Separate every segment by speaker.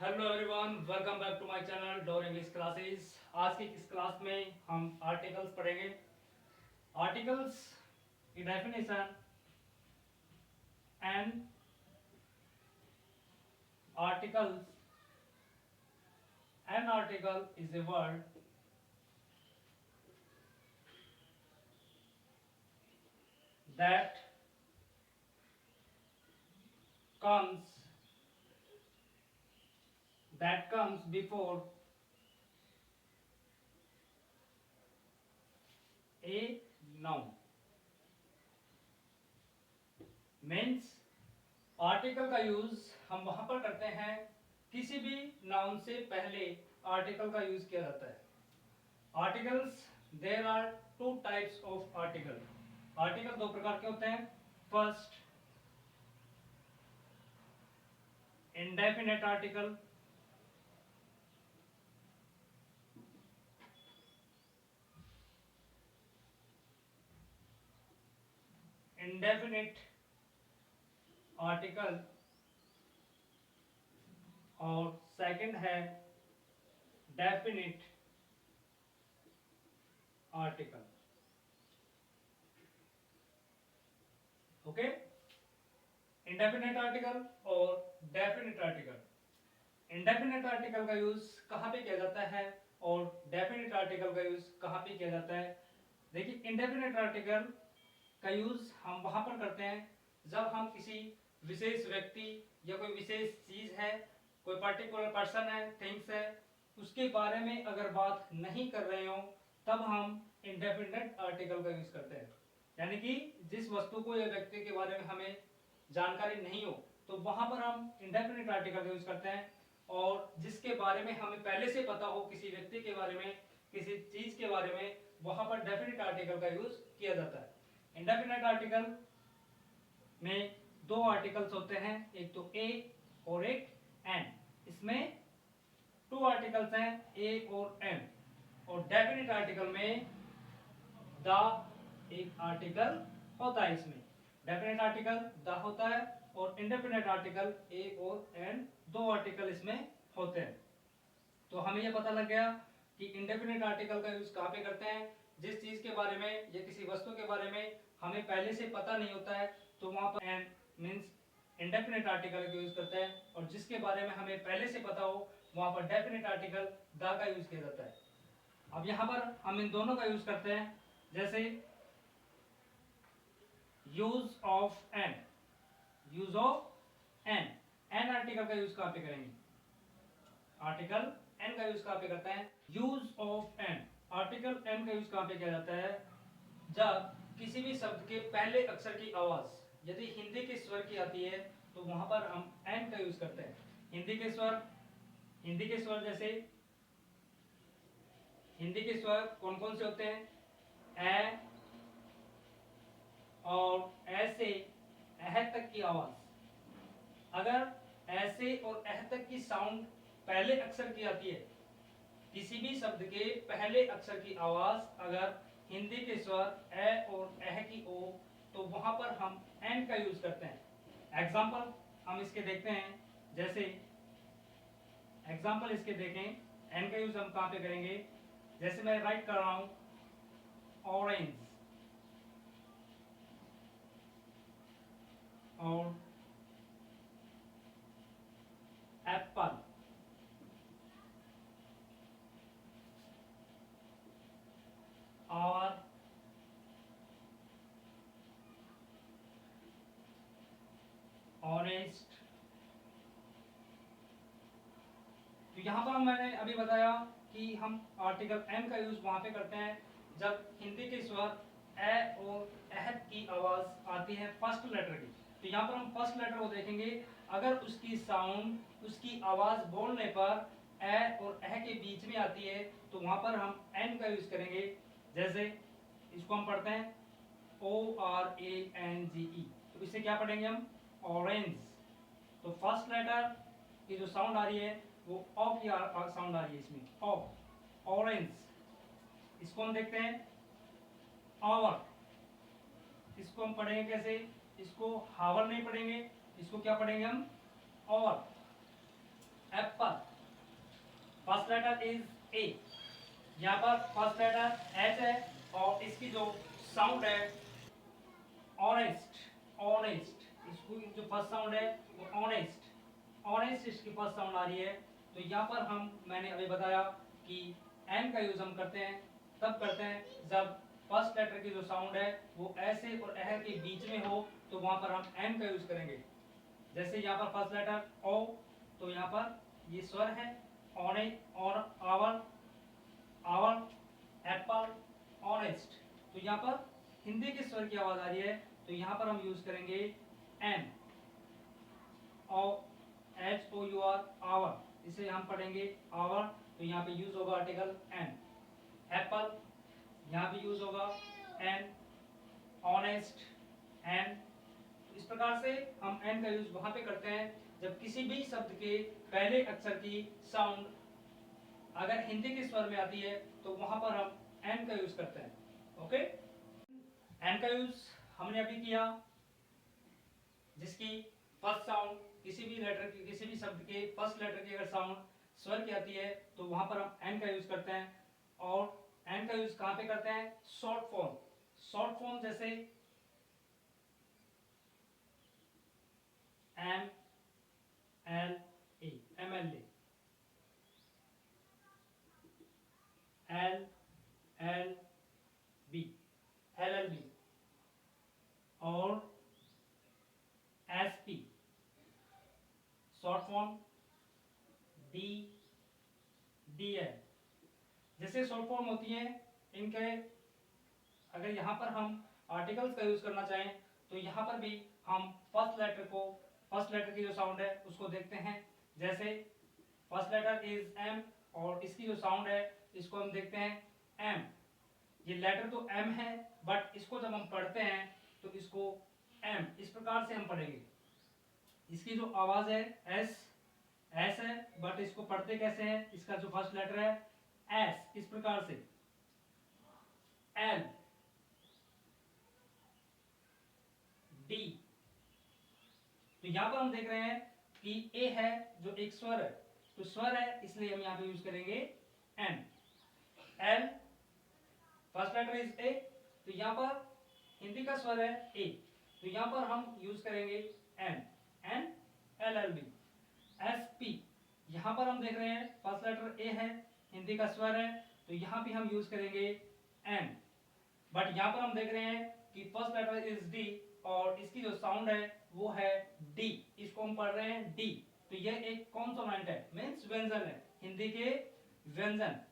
Speaker 1: Hello everyone, welcome back to my channel door English classes. आज की इस class में हम आर्टिकल्स पढ़ेंगे। आर्टिकल्स की definition and articles an article is a word that comes comes before a noun। Means article का use हम वहां पर करते हैं किसी भी नाउन से पहले आर्टिकल का यूज किया जाता है। Articles, there are two types of article. Article दो प्रकार के होते हैं। First, indefinite article. Indefinite article और सेकंड है definite article. Okay, indefinite article और डेफिनिट आर्टिकल। इंडेफिनेट आर्टिकल का यूज कहां पे किया जाता है और डेफिनिट आर्टिकल का यूज कहां पे किया जाता है? देखिए, इंडेफिनेट आर्टिकल का यूज हम वहां पर करते हैं जब हम किसी विशेष व्यक्ति या कोई विशेष चीज है, कोई पर्टिकुलर पर्सन है, थिंग्स है, उसके बारे में अगर बात नहीं कर रहे हो तब हम इंडेफिनेट आर्टिकल का यूज करते हैं। यानी कि जिस वस्तु को या व्यक्ति के बारे में हमें जानकारी नहीं हो तो वहां पर हम इंडेफिनेट आर्टिकल का यूज करते हैं। और जिसके बारे में हमें पहले से पता हो, किसी व्यक्ति के बारे में, किसी चीज के बारे में, वहां पर डेफिनेट आर्टिकल का यूज किया जाता है। इंडेफिनेट आर्टिकल में दो आर्टिकल्स होते हैं, एक तो ए और एक एन। इसमें टू आर्टिकल्स हैं, ए और एन। और डेफिनेट आर्टिकल में द एक आर्टिकल होता है। इसमें डेफिनेट आर्टिकल द होता है और इंडेफिनेट आर्टिकल ए और एन, दो आर्टिकल इसमें होते हैं। तो हमें यह पता लग गया कि इंडेफिनेट आर्टिकल का यूज कहां पे करते हैं। जिस चीज के बारे में या किसी वस्तु के बारे में हमें पहले से पता नहीं होता है तो वहां पर एन मींस इंडेफिनेट आर्टिकल का यूज करते हैं। और जिसके बारे में हमें पहले से पता हो वहां पर डेफिनेट आर्टिकल द का यूज किया जाता है। अब यहां पर हम इन दोनों का यूज करते हैं। जैसे use of an, use of an, an article का यूज कहां पे करेंगे? आर्टिकल एन का यूज कहां पे करते हैं? Use of an, article an का यूज कहां पे किया जाता है? जब किसी भी शब्द के पहले अक्षर की आवाज यदि हिंदी के स्वर की आती है तो वहां पर हम एन का यूज करते हैं। हिंदी के स्वर, हिंदी के स्वर जैसे हिंदी के स्वर कौन कौन से होते हैं? ए और ऐसे अह तक की आवाज। अगर ऐसे और अह तक की साउंड पहले अक्षर की आती है, किसी भी शब्द के पहले अक्षर की आवाज अगर हिंदी के स्वर ए और एह की हो तो वहां पर हम एन का यूज करते हैं। एग्जाम्पल हम इसके देखते हैं। जैसे एग्जाम्पल इसके देखें, एन का यूज हम कहां पे करेंगे? जैसे मैं राइट कर रहा हूं ऑरेंज और एप्पल और ऑरेंज। तो यहां पर मैंने अभी बताया कि हम आर्टिकल एन का यूज वहां पे करते हैं जब हिंदी के स्वर ए और एह की आवाज आती है फर्स्ट लेटर की। तो यहाँ पर हम फर्स्ट लेटर को देखेंगे, अगर उसकी साउंड, उसकी आवाज बोलने पर ए और एह के बीच में आती है तो वहां पर हम एन का यूज करेंगे। जैसे इसको हम पढ़ते हैं ORANGE, तो इसे क्या पढ़ेंगे हम? ऑरेंज। तो फर्स्ट लेटर की जो साउंड आ रही है वो ऑ की साउंड आ रही है इसमें, ऑ, ऑरेंज। इसको हम देखते हैं आवर। इसको हम पढ़ेंगे कैसे? इसको हावर नहीं पढ़ेंगे, इसको क्या पढ़ेंगे हम? और apple. First letter is A, यहाँ पर फर्स्ट लेटर एच है और इसकी जो साउंड है ऑनेस्ट, ऑनेस्ट, इसको जो फर्स्ट साउंड है वो ऑनेस्ट, ऑनेस्ट इसकी फर्स्ट साउंड आ रही है। तो यहाँ पर मैंने अभी बताया कि एन का यूज हम करते हैं, तब करते हैं जब फर्स्ट लेटर की जो साउंड है वो ऐसे और एह के बीच में हो, तो वहां पर हम एन का यूज करेंगे। जैसे यहाँ पर फर्स्ट लेटर ओ, तो यहाँ पर ये स्वर है ऑने और आवर, आवर, एप्पल, ऑनेस्ट। तो यहाँ पर हिंदी के स्वर की आवाज आ रही है, तो यहाँ पर हम यूज करेंगे an, H O U R, hour, इसे हम पढ़ेंगे आवर, तो यहाँ पे यूज होगा आर्टिकल एन। एप्पल, यहाँ पे यूज होगा एन, ऑनेस्ट, एन। इस प्रकार से हम एन का यूज वहां पे करते हैं जब किसी भी शब्द के पहले अक्षर की साउंड अगर हिंदी के स्वर में आती है, तो वहां पर हम एन का यूज करते हैं। ओके, एन का यूज हमने अभी किया, जिसकी फर्स्ट साउंड किसी भी लेटर की, किसी भी शब्द के फर्स्ट लेटर की अगर साउंड स्वर की आती है, तो वहां पर हम एन का यूज करते हैं। और एन का यूज कहां पे करते हैं? शॉर्ट फॉर्म, शॉर्ट फॉर्म जैसे M L A, M L A, L L B, L L B, और S P, short form D D L. जैसे शॉर्ट फॉर्म होती है इनके, अगर यहाँ पर हम आर्टिकल्स का यूज करना चाहें, तो यहाँ पर भी हम फर्स्ट लेटर को, फर्स्ट लेटर की जो साउंड है उसको देखते हैं। जैसे फर्स्ट लेटर इज एम और इसकी जो साउंड है इसको हम देखते हैं एम। ये लेटर तो एम है, बट इसको जब हम पढ़ते हैं तो इसको एम, इस प्रकार से हम पढ़ेंगे। इसकी जो आवाज है एस, एस है, बट इसको पढ़ते कैसे हैं? इसका जो फर्स्ट लेटर है एस, इस प्रकार से एल, डी। तो यहां पर हम देख रहे हैं कि ए है जो एक स्वर है, तो स्वर है इसलिए हम यहां पे यूज करेंगे N. L, first letter is A, तो यहां पर हिंदी का स्वर है ए, तो यहां पर हम यूज करेंगे N, N L L B. S P, यहां पर हम देख रहे हैं फर्स्ट लेटर ए है, हिंदी का स्वर है, तो यहां भी हम यूज करेंगे एन। बट यहां पर हम देख रहे हैं कि फर्स्ट लेटर इज डी और इसकी जो साउंड है वो है डी, इसको हम पढ़ रहे हैं डी। तो ये एक कॉन्सोनेंट है, मींस व्यंजन है, हिंदी के व्यंजन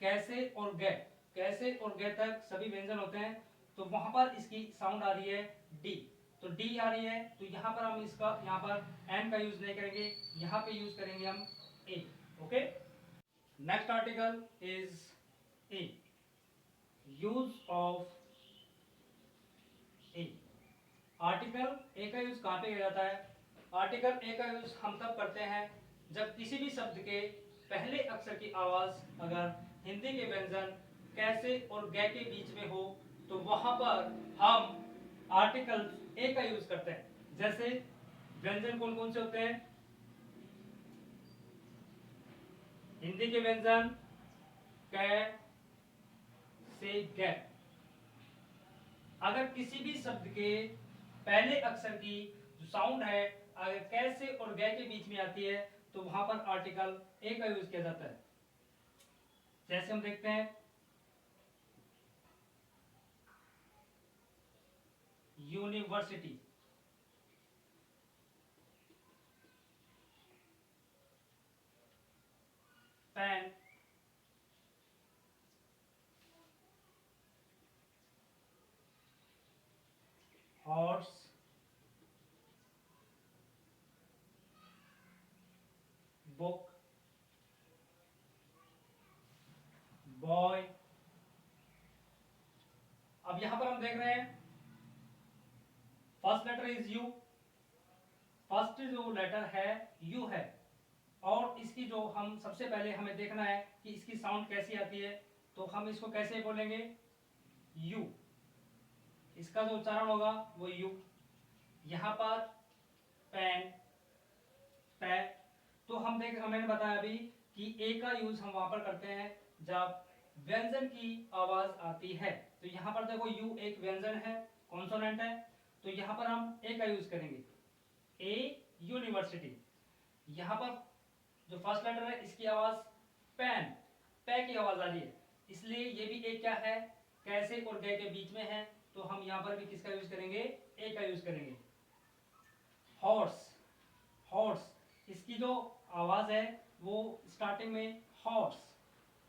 Speaker 1: कैसे और गे, कैसे और गे तक सभी व्यंजन होते हैं, तो वहां पर इसकी साउंड आ रही है डी। तो डी आ रही है, तो यहाँ पर हम इसका, यहाँ पर एन का यूज नहीं करेंगे, यहाँ पे यूज करेंगे हम a. Okay, next article is a, use of a. Article a का यूज कहां पे किया जाता है? आर्टिकल ए का यूज हम तब करते हैं जब किसी भी शब्द के पहले अक्षर की आवाज अगर हिंदी के व्यंजन कैसे और गे के बीच में हो, तो वहां पर हम आर्टिकल ए का यूज करते हैं। जैसे व्यंजन कौन कौन से होते हैं? हिंदी के व्यंजन कै से गे। अगर किसी भी शब्द के पहले अक्षर की जो साउंड है अगर कैसे और गे के बीच में आती है, तो वहां पर आर्टिकल ए का यूज किया जाता है। जैसे हम देखते हैं university, pen, horse, book, boy. अब यहां पर हम देख रहे हैं first letter is U, first जो लेटर है यू है, और इसकी जो हम सबसे पहले हमें देखना है कि इसकी साउंड कैसी आती है, तो हम इसको कैसे बोलेंगे? यू, इसका जो उच्चारण होगा वो यू। यहां पर पेन, पे, तो हम देख, मैंने बताया अभी कि ए का यूज हम वहां पर करते हैं जब व्यंजन की आवाज आती है। तो यहाँ पर देखो यू एक व्यंजन है, कॉन्सोनेंट है, तो यहाँ पर हम ए का यूज करेंगे। ए यूनिवर्सिटी, यहाँ पर जो फर्स्ट लेटर है इसकी आवाज पैन, पै की आवाज आ रही है, इसलिए ये भी एक क्या है, कैसे और गए के बीच में है, तो हम यहाँ पर भी किसका यूज करेंगे, ए का यूज करेंगे। हॉर्स, हॉर्स, इसकी जो आवाज है वो स्टार्टिंग में हॉर्स,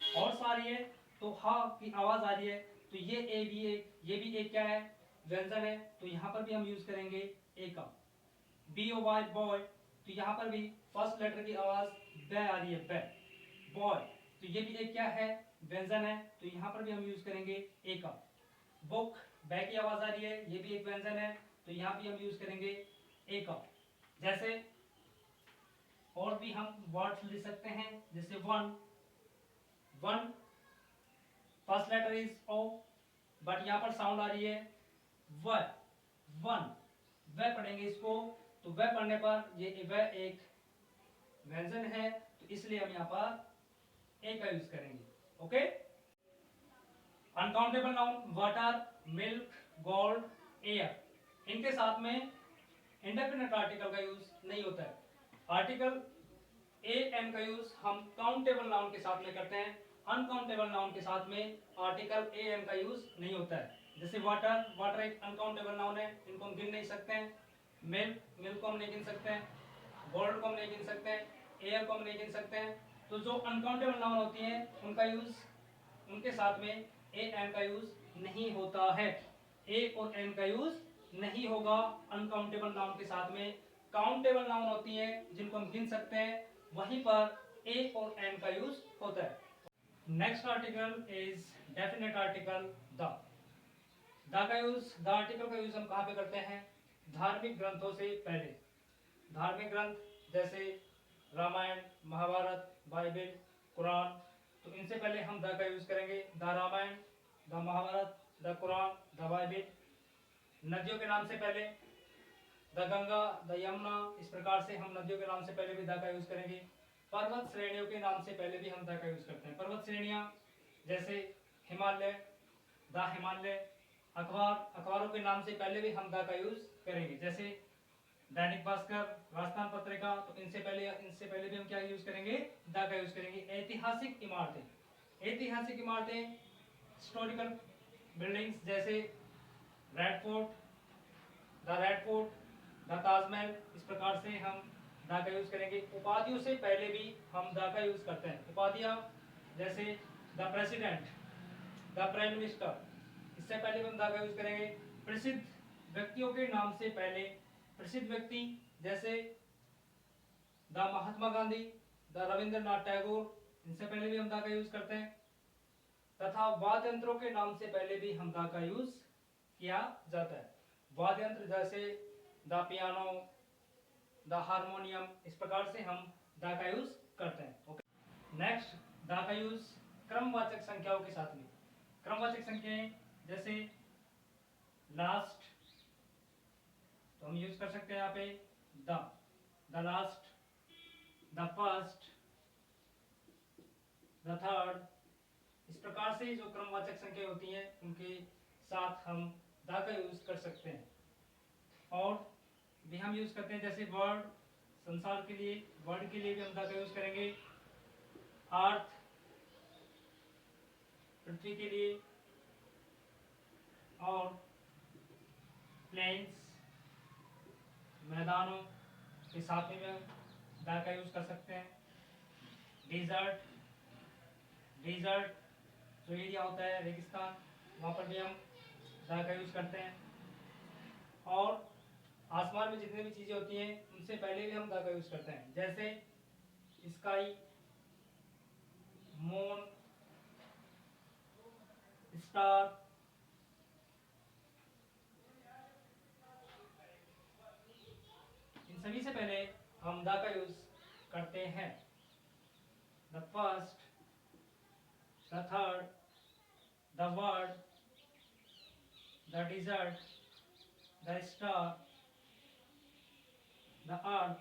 Speaker 1: हॉर्स आ रही है, तो हा की आवाज आ रही है, तो ये ए भी एक, ये भी एक क्या है, व्यंजन है, तो यहाँ पर भी हम यूज करेंगे ए का। बी ओ वाई बॉय, तो यहाँ पर भी फर्स्ट लेटर की आवाज बै आ रही है, बै, बॉय, तो ये भी एक क्या है, व्यंजन है, तो यहाँ पर भी हम यूज करेंगे ए का। बुक, बै की आवाज आ रही है, ये भी एक व्यंजन है, तो यहाँ भी हम यूज करेंगे ए का। जैसे और भी हम वर्ड्स लिख सकते हैं, जैसे one, one first letter is O, but यहाँ पर साउंड आ रही है व, वन, व पढ़ेंगे इसको, तो व पढ़ने पर ये व एक व्यंजन है, तो इसलिए हम यहाँ पर ए का यूज करेंगे। Okay. Uncountable noun water, milk, gold, air, इनके साथ में इंडेफिनिट आर्टिकल का यूज नहीं होता है। आर्टिकल ए एन का यूज हम काउंटेबल नाउन के साथ में करते हैं, अनकाउंटेबल नाउन के साथ में आर्टिकल ए एन का यूज नहीं होता है। जैसे वाटर, वाटर एक अनकाउंटेबल नाउन है, इनको हम गिन नहीं सकते हैं। मिल्क, मिल्क को हम नहीं गिन सकते हैं। गोल्ड को हम नहीं गिन सकते हैं। एयर को हम नहीं गिन सकते हैं। तो जो अनकाउंटेबल नाउन होती हैं उनका यूज, उनके साथ में ए एन का यूज नहीं होता है। ए और एन का यूज नहीं होगा अनकाउंटेबल नाउन के साथ में। काउंटेबल नाउन होती है जिनको हम गिन सकते हैं, वहीं पर ए और एन का यूज होता है। Next article is definite article the. The का यूज, द आर्टिकल का यूज हम कहाँ पे करते हैं, धार्मिक ग्रंथों से पहले। धार्मिक ग्रंथ जैसे रामायण, महाभारत, बाइबल, कुरान, तो इनसे पहले हम द का यूज करेंगे। The Ramayana, the Mahabharata, the Quran, the Bible. नदियों के नाम से पहले द गंगा, द यमुना, इस प्रकार से हम नदियों के नाम से पहले भी द का यूज करेंगे। पर्वत श्रेणियों के नाम से पहले भी हम द का यूज करते हैं। पर्वत श्रेणियां जैसे हिमालय, द हिमालय। अखबार, अखबारों के नाम से पहले भी हम द का यूज करेंगे, जैसे दैनिक भास्कर, राजस्थान पत्रिका, तो इनसे पहले भी हम क्या यूज करेंगे, द का यूज करेंगे। ऐतिहासिक इमारतें, ऐतिहासिक इमारतें, हिस्टोरिकल बिल्डिंग्स जैसे red fort, the red fort, the Taj Mahal, इस प्रकार से हम द का यूज करेंगे। उपाधियों से पहले भी हम द का यूज करते हैं। उपाधियां जैसे the president, the prime minister, इससे पहले भी हम द का यूज करेंगे। प्रसिद्ध व्यक्तियों के नाम से पहले, प्रसिद्ध व्यक्ति जैसे द महात्मा गांधी, द रविंद्रनाथ टैगोर, इनसे पहले भी हम द का यूज करते हैं। तथा वाद्य यंत्रों के नाम से पहले भी हम द का यूज किया जाता है। वाद्य यंत्र जैसे द पियानो, द हारमोनियम, इस प्रकार से हम द का यूज करते हैं। ओके। नेक्स्ट, द का यूज क्रमवाचक संख्याओं के साथ में। क्रमवाचक संख्याएं जैसे लास्ट, तो हम यूज कर सकते हैं यहाँ पे the last, the first, the third, इस प्रकार से जो क्रमवाचक संख्या होती हैं उनके साथ हम द का यूज कर सकते हैं। और भी हम यूज करते हैं जैसे वर्ड, संसार के लिए, वर्ड के लिए भी हम द का यूज करेंगे। अर्थ, पृथ्वी के लिए, और प्लेन्स, मैदानों के साथ में हम द का यूज कर सकते हैं। डेजर्ट, डेजर्ट जो एरिया होता है, रेगिस्तान, वहाँ पर भी हम द का यूज करते हैं। और आसमान में जितनी भी चीजें होती हैं उनसे पहले भी हम द का यूज करते हैं, जैसे स्काई, मून, स्टार, इन सभी से पहले हम द का यूज करते हैं। The first, the third, the word, the desert, the star, the earth,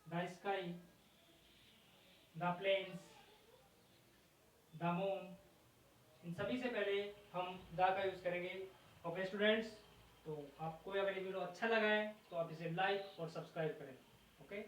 Speaker 1: the sky, the plains, the moon, इन सभी से पहले हम द का यूज करेंगे। ओके स्टूडेंट्स, तो आपको अगर ये वीडियो अच्छा लगा है तो आप इसे लाइक और सब्सक्राइब करें। ओके।